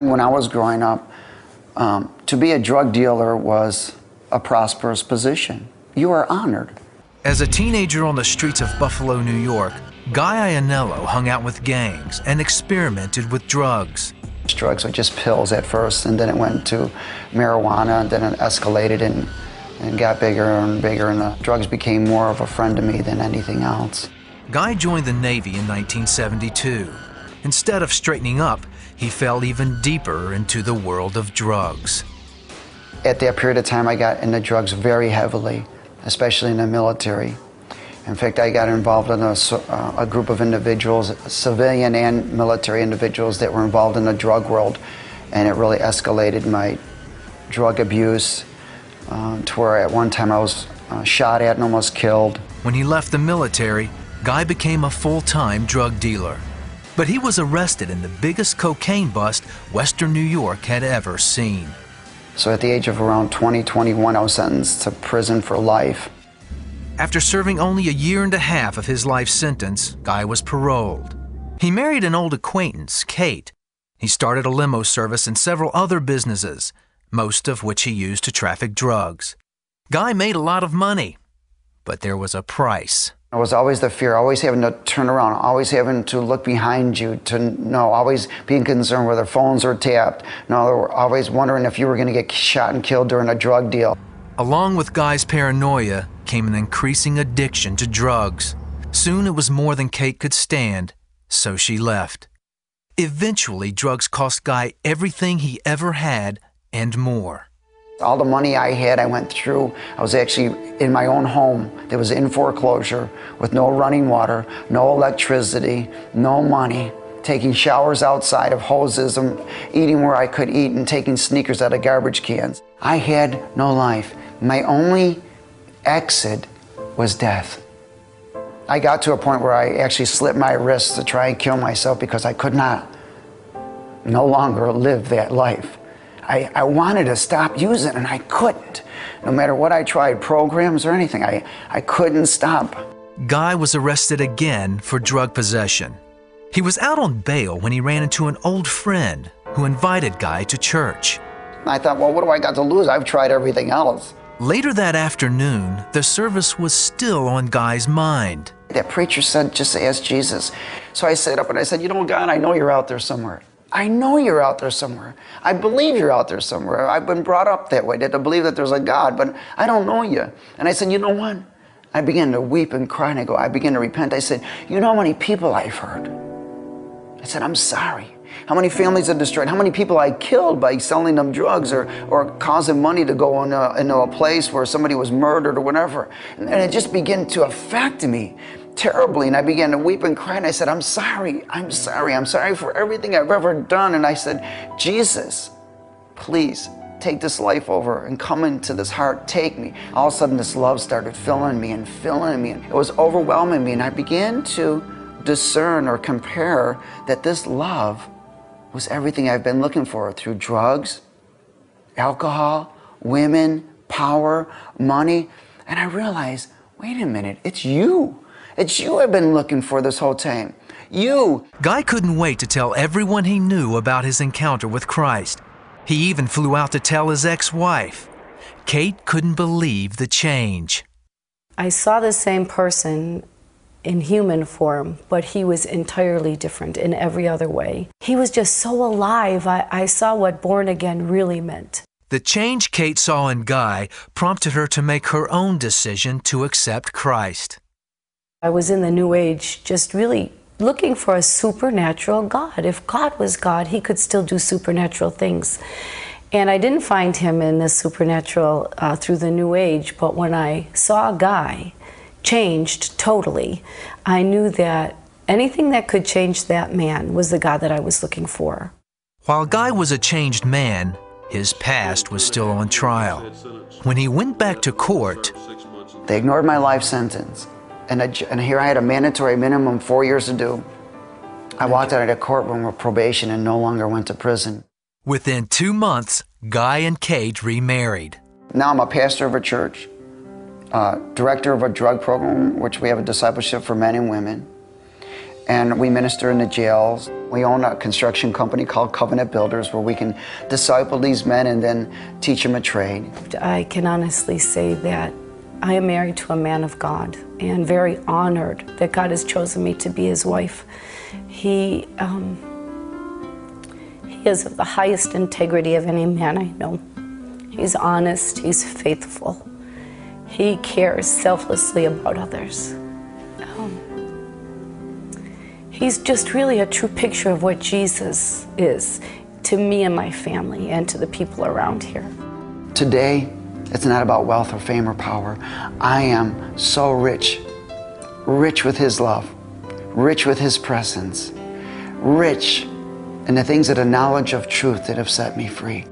When I was growing up, to be a drug dealer was a prosperous position. You were honored. As a teenager on the streets of Buffalo, New York, Guy Iannello hung out with gangs and experimented with drugs. Drugs were just pills at first, and then it went to marijuana, and then it escalated and got bigger and bigger, and the drugs became more of a friend to me than anything else. Guy joined the Navy in 1972. Instead of straightening up, he fell even deeper into the world of drugs. At that period of time, I got into drugs very heavily, especially in the military. In fact, I got involved in a group of individuals, civilian and military individuals, that were involved in the drug world, and it really escalated my drug abuse to where at one time I was shot at and almost killed. When he left the military, Guy became a full-time drug dealer. But he was arrested in the biggest cocaine bust Western New York had ever seen. So at the age of around 20, 21, I was sentenced to prison for life. After serving only a year and a half of his life sentence, Guy was paroled. He married an old acquaintance, Kate. He started a limo service and several other businesses, most of which he used to traffic drugs. Guy made a lot of money, but there was a price. It was always the fear, always having to turn around, always having to look behind you to know, always being concerned whether phones were tapped, always wondering if you were going to get shot and killed during a drug deal. Along with Guy's paranoia came an increasing addiction to drugs. Soon it was more than Kate could stand, so she left. Eventually, drugs cost Guy everything he ever had and more. All the money I had, I went through. I was actually in my own home that was in foreclosure with no running water, no electricity, no money, taking showers outside of hoses, and eating where I could eat, and taking sneakers out of garbage cans. I had no life. My only exit was death. I got to a point where I actually slit my wrists to try and kill myself because I could no longer live that life. I wanted to stop using it, and I couldn't. No matter what I tried, programs or anything, I couldn't stop. Guy was arrested again for drug possession. He was out on bail when he ran into an old friend who invited Guy to church. I thought, well, what do I got to lose? I've tried everything else. Later that afternoon, the service was still on Guy's mind. That preacher said, just ask Jesus. So I sat up and I said, you know, God, I know you're out there somewhere. I know you're out there somewhere. I believe you're out there somewhere. I've been brought up that way, to believe that there's a God, but I don't know you. And I said, you know what? I began to weep and cry, and I began to repent. I said, you know how many people I've hurt? I said, I'm sorry. How many families are destroyed? How many people I killed by selling them drugs or causing money to go into a place where somebody was murdered or whatever. And it just began to affect me terribly, and I began to weep and cry, and I said, I'm sorry for everything I've ever done. And I said, Jesus, please take this life over and come into this heart, take me. All of a sudden this love started filling me, and it was overwhelming me, and I began to discern or compare that this love was everything I've been looking for through drugs, alcohol, women, power, money. And I realized, wait a minute, it's you. It's you I've been looking for this whole time. You. Guy couldn't wait to tell everyone he knew about his encounter with Christ. He even flew out to tell his ex-wife. Kate couldn't believe the change. I saw the same person in human form, but he was entirely different in every other way. He was just so alive. I saw what born again really meant. The change Kate saw in Guy prompted her to make her own decision to accept Christ. I was in the New Age just really looking for a supernatural God. If God was God, he could still do supernatural things. And I didn't find him in the supernatural through the New Age, but when I saw a Guy changed totally, I knew that anything that could change that man was the God that I was looking for. While Guy was a changed man, his past was still on trial. When he went back to court, they ignored my life sentence. And here I had a mandatory minimum 4 years to do. I walked out of the courtroom with probation and no longer went to prison. Within 2 months, Guy and Kate remarried. Now I'm a pastor of a church, director of a drug program, which we have a discipleship for men and women. and we minister in the jails. We own a construction company called Covenant Builders where we can disciple these men and then teach them a trade. I can honestly say that I am married to a man of God and very honored that God has chosen me to be his wife. He is of the highest integrity of any man I know. He's honest, he's faithful. He cares selflessly about others. He's just really a true picture of what Jesus is to me and my family and to the people around here. Today, it's not about wealth or fame or power. I am so rich, rich with his love, rich with his presence, rich in the things of the knowledge of truth that have set me free.